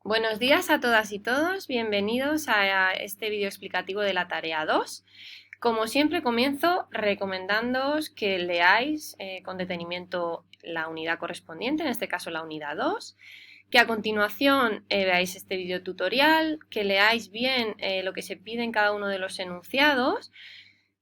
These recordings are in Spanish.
Buenos días a todas y todos, bienvenidos a este vídeo explicativo de la tarea 2. Como siempre comienzo recomendándoos que leáis con detenimiento la unidad correspondiente, en este caso la unidad 2, que a continuación veáis este vídeo tutorial, que leáis bien lo que se pide en cada uno de los enunciados.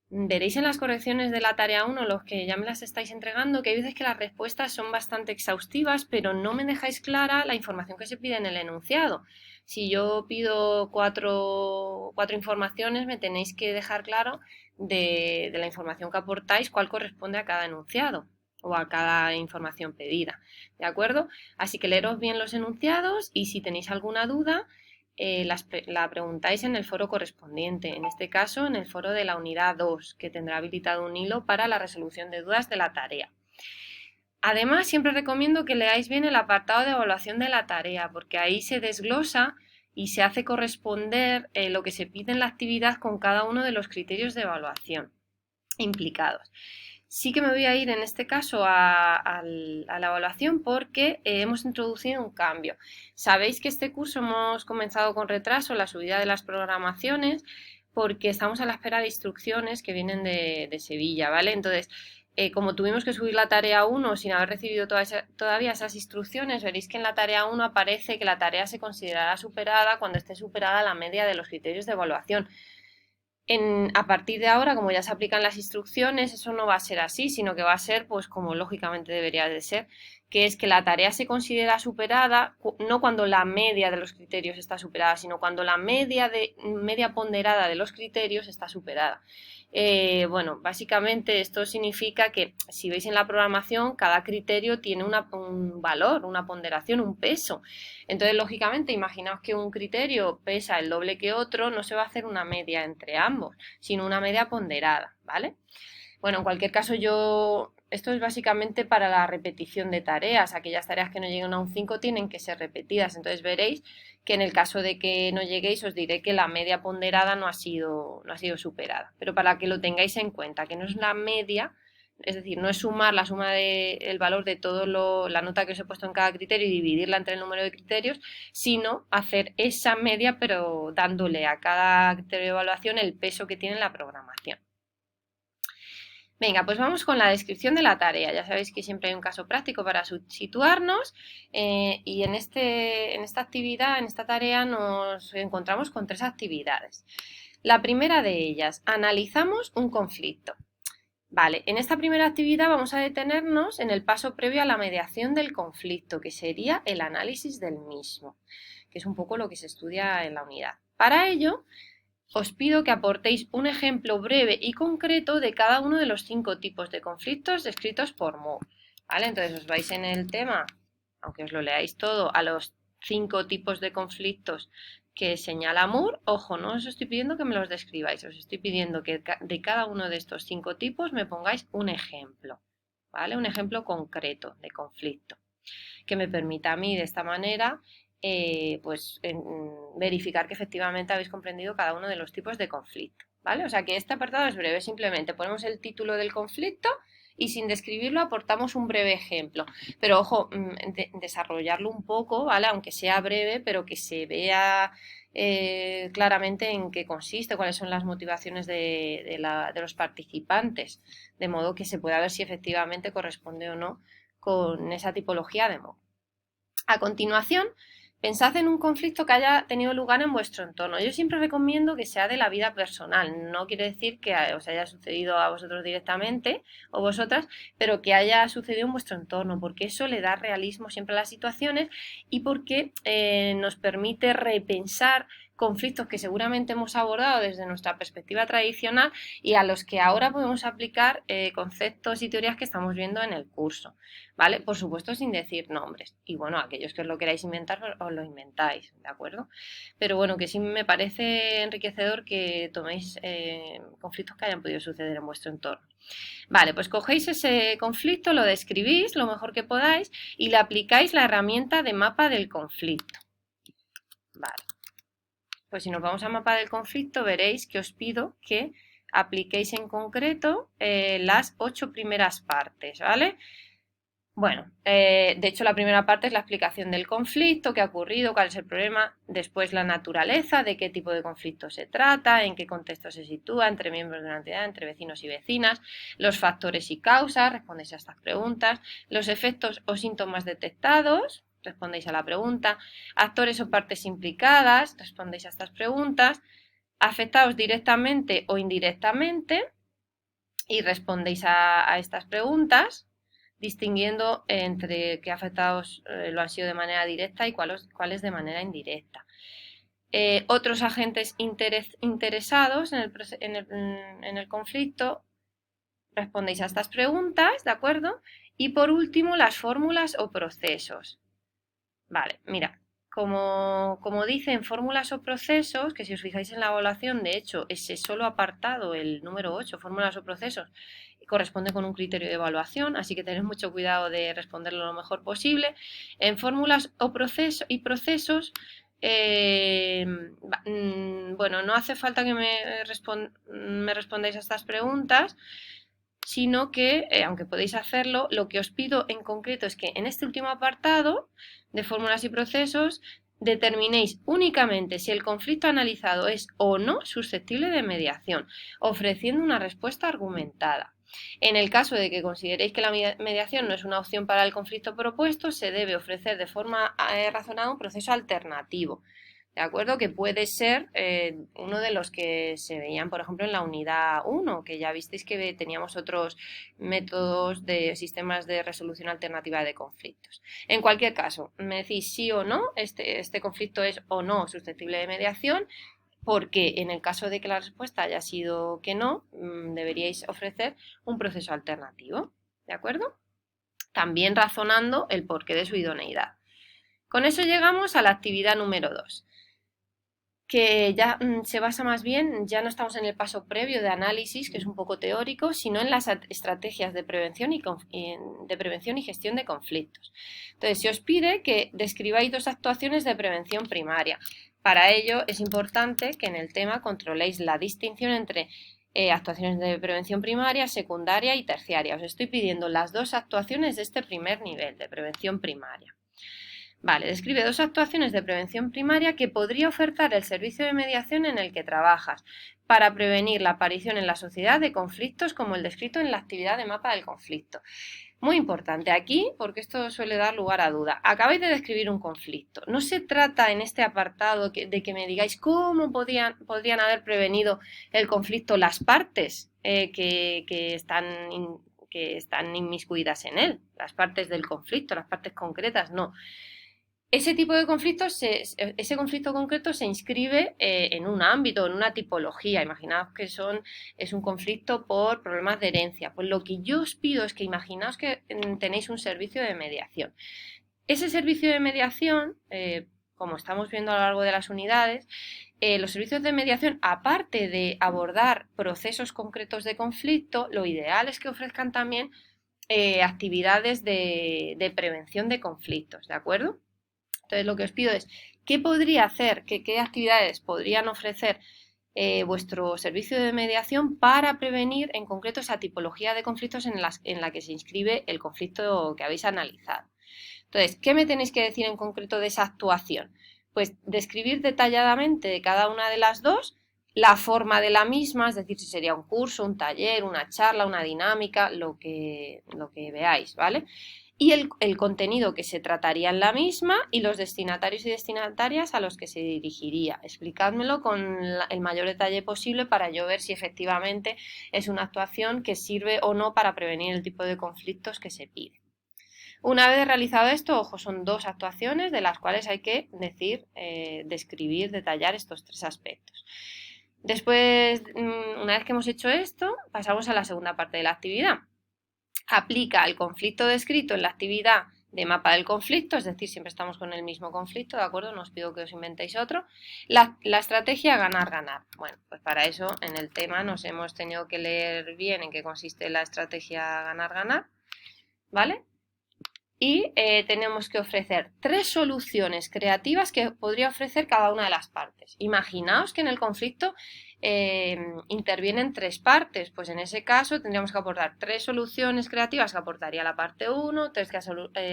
Veréis en las correcciones de la tarea 1, los que ya me las estáis entregando, que hay veces que las respuestas son bastante exhaustivas, pero no me dejáis clara la información que se pide en el enunciado. Si yo pido cuatro informaciones, me tenéis que dejar claro de la información que aportáis cuál corresponde a cada enunciado o a cada información pedida. ¿De acuerdo? Así que leeros bien los enunciados y si tenéis alguna duda, la preguntáis en el foro correspondiente, en este caso en el foro de la unidad 2, que tendrá habilitado un hilo para la resolución de dudas de la tarea. Además, siempre recomiendo que leáis bien el apartado de evaluación de la tarea, porque ahí se desglosa y se hace corresponder lo que se pide en la actividad con cada uno de los criterios de evaluación implicados. Sí que me voy a ir en este caso a la evaluación porque hemos introducido un cambio. Sabéis que este curso hemos comenzado con retraso la subida de las programaciones porque estamos a la espera de instrucciones que vienen de Sevilla, ¿vale? Entonces, como tuvimos que subir la tarea 1 sin haber recibido todavía esas instrucciones, veréis que en la tarea 1 aparece que la tarea se considerará superada cuando esté superada la media de los criterios de evaluación. A partir de ahora, como ya se aplican las instrucciones, eso no va a ser así, sino que va a ser pues como lógicamente debería de ser, que es que la tarea se considera superada no cuando la media de los criterios está superada, sino cuando la media ponderada de los criterios está superada. Bueno, básicamente esto significa que si veis en la programación, cada criterio tiene un valor, una ponderación, un peso. Entonces, lógicamente, imaginaos que un criterio pesa el doble que otro, no se va a hacer una media entre ambos, sino una media ponderada, ¿vale? Bueno, en cualquier caso, esto es básicamente para la repetición de tareas. Aquellas tareas que no lleguen a un 5 tienen que ser repetidas. Entonces veréis que en el caso de que no lleguéis, os diré que la media ponderada no ha sido superada. Pero para que lo tengáis en cuenta, que no es la media, es decir, no es sumar la suma del valor de la nota que os he puesto en cada criterio y dividirla entre el número de criterios, sino hacer esa media, pero dándole a cada criterio de evaluación el peso que tiene la programación. Venga, pues vamos con la descripción de la tarea. Ya sabéis que siempre hay un caso práctico para situarnos y en esta actividad, en esta tarea, nos encontramos con 3 actividades. La primera de ellas, analizamos un conflicto. Vale, en esta primera actividad vamos a detenernos en el paso previo a la mediación del conflicto, que sería el análisis del mismo, que es un poco lo que se estudia en la unidad. Para ello, os pido que aportéis un ejemplo breve y concreto de cada uno de los 5 tipos de conflictos descritos por Moore. ¿Vale? Entonces os vais en el tema, aunque os lo leáis todo, a los 5 tipos de conflictos que señala Moore. Ojo, no os estoy pidiendo que me los describáis, os estoy pidiendo que de cada uno de estos 5 tipos me pongáis un ejemplo, ¿vale? Un ejemplo concreto de conflicto que me permita a mí de esta manera verificar que efectivamente habéis comprendido cada uno de los tipos de conflicto, ¿vale? O sea que este apartado es breve, simplemente ponemos el título del conflicto y sin describirlo aportamos un breve ejemplo. Pero ojo, desarrollarlo un poco, ¿vale? Aunque sea breve, pero que se vea claramente en qué consiste, cuáles son las motivaciones de los participantes, de modo que se pueda ver si efectivamente corresponde o no con esa tipología de modo. A continuación, pensad en un conflicto que haya tenido lugar en vuestro entorno. Yo siempre recomiendo que sea de la vida personal. No quiere decir que os haya sucedido a vosotros directamente o vosotras, pero que haya sucedido en vuestro entorno, porque eso le da realismo siempre a las situaciones y porque nos permite repensar conflictos que seguramente hemos abordado desde nuestra perspectiva tradicional y a los que ahora podemos aplicar conceptos y teorías que estamos viendo en el curso, ¿vale? Por supuesto sin decir nombres. Y bueno, aquellos que os lo queráis inventar, os lo inventáis, ¿de acuerdo? Pero bueno, que sí me parece enriquecedor que toméis conflictos que hayan podido suceder en vuestro entorno. Vale, pues cogéis ese conflicto, lo describís lo mejor que podáis y le aplicáis la herramienta de mapa del conflicto. Vale. Pues si nos vamos a mapa del conflicto, veréis que os pido que apliquéis en concreto las 8 primeras partes, ¿vale? Bueno, de hecho la primera parte es la explicación del conflicto, qué ha ocurrido, cuál es el problema, después la naturaleza, de qué tipo de conflicto se trata, en qué contexto se sitúa, entre miembros de una entidad, entre vecinos y vecinas, los factores y causas, respondéis a estas preguntas, los efectos o síntomas detectados, respondéis a la pregunta, actores o partes implicadas, respondéis a estas preguntas, afectados directamente o indirectamente y respondéis a estas preguntas distinguiendo entre qué afectados lo han sido de manera directa y cuáles de manera indirecta. Otros agentes interesados en el conflicto, respondéis a estas preguntas, ¿de acuerdo? Y por último, las fórmulas o procesos. Vale, mira, como dicen fórmulas o procesos, que si os fijáis en la evaluación, de hecho, ese solo apartado, el número 8, fórmulas o procesos, corresponde con un criterio de evaluación, así que tened mucho cuidado de responderlo lo mejor posible. En fórmulas o procesos, bueno, no hace falta que me respondáis a estas preguntas, sino que, aunque podéis hacerlo, lo que os pido en concreto es que en este último apartado de fórmulas y procesos determinéis únicamente si el conflicto analizado es o no susceptible de mediación, ofreciendo una respuesta argumentada. En el caso de que consideréis que la mediación no es una opción para el conflicto propuesto, se debe ofrecer de forma razonada un proceso alternativo. ¿De acuerdo? Que puede ser uno de los que se veían, por ejemplo, en la unidad 1, que ya visteis que teníamos otros métodos de sistemas de resolución alternativa de conflictos. En cualquier caso, me decís sí o no, este conflicto es o no susceptible de mediación, porque en el caso de que la respuesta haya sido que no, deberíais ofrecer un proceso alternativo. ¿De acuerdo? También razonando el porqué de su idoneidad. Con eso llegamos a la actividad número 2. Que ya se basa más bien, ya no estamos en el paso previo de análisis, que es un poco teórico, sino en las estrategias de prevención y gestión de conflictos. Entonces, se os pide que describáis 2 actuaciones de prevención primaria. Para ello, es importante que en el tema controléis la distinción entre actuaciones de prevención primaria, secundaria y terciaria. Os estoy pidiendo las 2 actuaciones de este primer nivel de prevención primaria. Vale, describe 2 actuaciones de prevención primaria que podría ofertar el servicio de mediación en el que trabajas para prevenir la aparición en la sociedad de conflictos como el descrito en la actividad de mapa del conflicto. Muy importante aquí, porque esto suele dar lugar a duda. Acabáis de describir un conflicto. No se trata en este apartado de que me digáis cómo podrían haber prevenido el conflicto las partes que están inmiscuidas en él, las partes del conflicto, las partes concretas, no. Ese tipo de conflictos, ese conflicto concreto se inscribe en un ámbito, en una tipología. Imaginaos que es un conflicto por problemas de herencia. Pues lo que yo os pido es que imaginaos que tenéis un servicio de mediación. Ese servicio de mediación, como estamos viendo a lo largo de las unidades, los servicios de mediación, aparte de abordar procesos concretos de conflicto, lo ideal es que ofrezcan también actividades de prevención de conflictos, ¿de acuerdo? Entonces, lo que os pido es, ¿qué podría hacer, qué actividades podrían ofrecer vuestro servicio de mediación para prevenir en concreto esa tipología de conflictos en la que se inscribe el conflicto que habéis analizado? Entonces, ¿qué me tenéis que decir en concreto de esa actuación? Pues describir detalladamente de cada una de las 2 la forma de la misma, es decir, si sería un curso, un taller, una charla, una dinámica, lo que veáis, ¿vale? Y el contenido que se trataría en la misma y los destinatarios y destinatarias a los que se dirigiría. Explicádmelo con el mayor detalle posible para yo ver si efectivamente es una actuación que sirve o no para prevenir el tipo de conflictos que se pide. Una vez realizado esto, ojo, son 2 actuaciones de las cuales hay que describir, detallar estos 3 aspectos. Después, una vez que hemos hecho esto, pasamos a la segunda parte de la actividad. Aplica el conflicto descrito en la actividad de mapa del conflicto, es decir, siempre estamos con el mismo conflicto, ¿de acuerdo? No os pido que os inventéis otro. La estrategia ganar-ganar. Bueno, pues para eso en el tema nos hemos tenido que leer bien en qué consiste la estrategia ganar-ganar, ¿vale? y tenemos que ofrecer 3 soluciones creativas que podría ofrecer cada una de las partes. Imaginaos que en el conflicto intervienen 3 partes, pues en ese caso tendríamos que aportar 3 soluciones creativas que aportaría la parte 1, 3 que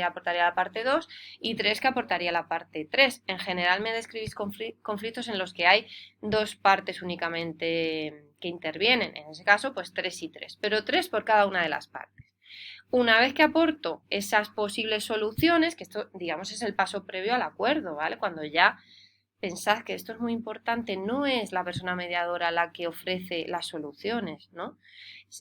aportaría la parte 2 y 3 que aportaría la parte 3. En general me describís conflictos en los que hay 2 partes únicamente que intervienen, en ese caso pues 3 y 3, pero 3 por cada una de las partes. Una vez que aporto esas posibles soluciones, que esto digamos es el paso previo al acuerdo, ¿vale? Cuando ya pensad que esto es muy importante, no es la persona mediadora la que ofrece las soluciones, ¿no?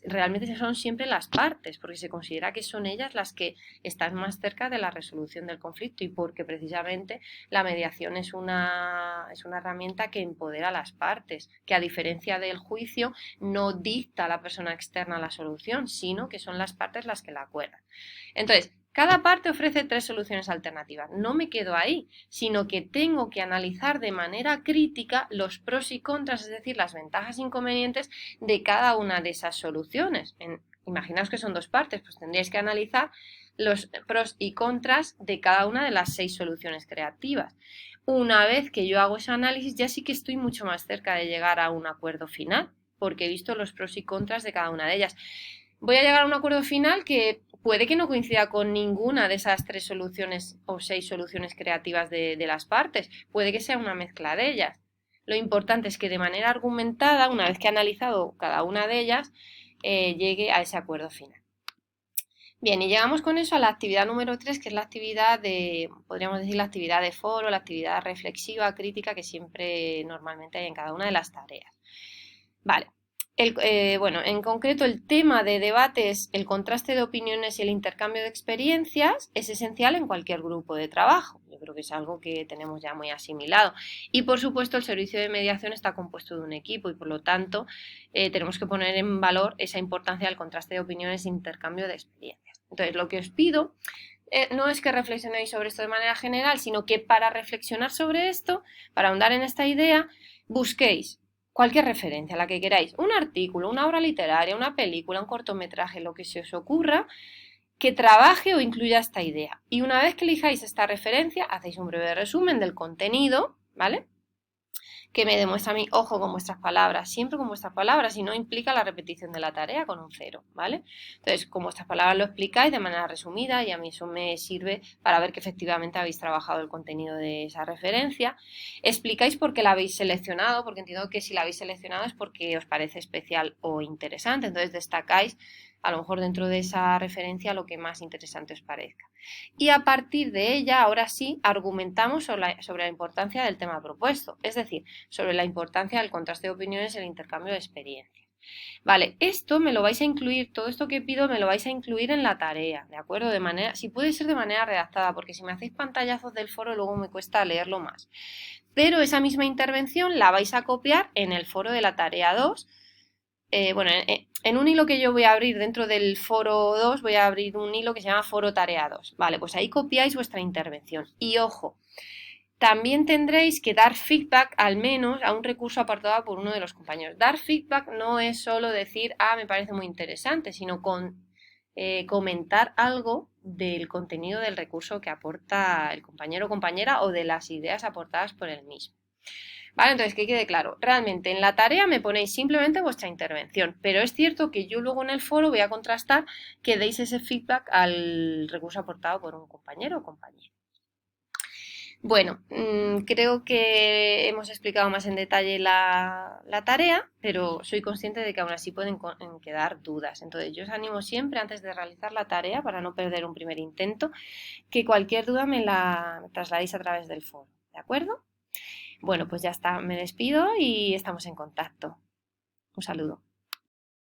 Realmente son siempre las partes, porque se considera que son ellas las que están más cerca de la resolución del conflicto y porque precisamente la mediación es una herramienta que empodera a las partes, que a diferencia del juicio no dicta a la persona externa la solución, sino que son las partes las que la acuerdan. Entonces, cada parte ofrece 3 soluciones alternativas. No me quedo ahí, sino que tengo que analizar de manera crítica los pros y contras, es decir, las ventajas e inconvenientes de cada una de esas soluciones. Imaginaos que son 2 partes, pues tendríais que analizar los pros y contras de cada una de las 6 soluciones creativas. Una vez que yo hago ese análisis, ya sí que estoy mucho más cerca de llegar a un acuerdo final, porque he visto los pros y contras de cada una de ellas. Voy a llegar a un acuerdo final que puede que no coincida con ninguna de esas 3 soluciones o 6 soluciones creativas de las partes. Puede que sea una mezcla de ellas. Lo importante es que de manera argumentada, una vez que he analizado cada una de ellas, llegue a ese acuerdo final. Bien, y llegamos con eso a la actividad número 3, que es la actividad podríamos decir, la actividad de foro, la actividad reflexiva, crítica, que siempre normalmente hay en cada una de las tareas. Vale. Bueno, en concreto el tema de debate es el contraste de opiniones y el intercambio de experiencias es esencial en cualquier grupo de trabajo. Yo creo que es algo que tenemos ya muy asimilado. Y por supuesto el servicio de mediación está compuesto de un equipo y por lo tanto tenemos que poner en valor esa importancia del contraste de opiniones e intercambio de experiencias. Entonces lo que os pido no es que reflexionéis sobre esto de manera general, sino que para reflexionar sobre esto, para ahondar en esta idea, busquéis cualquier referencia, la que queráis, un artículo, una obra literaria, una película, un cortometraje, lo que se os ocurra, que trabaje o incluya esta idea. Y una vez que elijáis esta referencia, hacéis un breve resumen del contenido, ¿vale? Que me demuestra a mí, ojo con vuestras palabras, siempre con vuestras palabras, y no implica la repetición de la tarea con un 0, ¿vale? Entonces, con vuestras palabras lo explicáis de manera resumida y a mí eso me sirve para ver que efectivamente habéis trabajado el contenido de esa referencia. Explicáis por qué la habéis seleccionado, porque entiendo que si la habéis seleccionado es porque os parece especial o interesante, entonces destacáis a lo mejor dentro de esa referencia lo que más interesante os parezca. Y a partir de ella, ahora sí, argumentamos sobre la importancia del tema propuesto, es decir, sobre la importancia del contraste de opiniones y el intercambio de experiencias. Vale, esto me lo vais a incluir, todo esto que pido me lo vais a incluir en la tarea, ¿de acuerdo? De manera, si puede ser de manera redactada, porque si me hacéis pantallazos del foro luego me cuesta leerlo más. Pero esa misma intervención la vais a copiar en el foro de la tarea 2. Bueno, en un hilo que yo voy a abrir dentro del foro 2, voy a abrir un hilo que se llama foro tarea 2. Vale, pues ahí copiáis vuestra intervención. Y ojo, también tendréis que dar feedback al menos a un recurso aportado por uno de los compañeros. Dar feedback no es solo decir, me parece muy interesante, sino comentar algo del contenido del recurso que aporta el compañero o compañera o de las ideas aportadas por el mismo. ¿Vale? Entonces, que quede claro, realmente en la tarea me ponéis simplemente vuestra intervención, pero es cierto que yo luego en el foro voy a contrastar que deis ese feedback al recurso aportado por un compañero o compañera. Bueno, creo que hemos explicado más en detalle la tarea, pero soy consciente de que aún así pueden quedar dudas. Entonces, yo os animo siempre, antes de realizar la tarea, para no perder un primer intento, que cualquier duda me la trasladéis a través del foro, ¿de acuerdo? Bueno, pues ya está, me despido y estamos en contacto. Un saludo.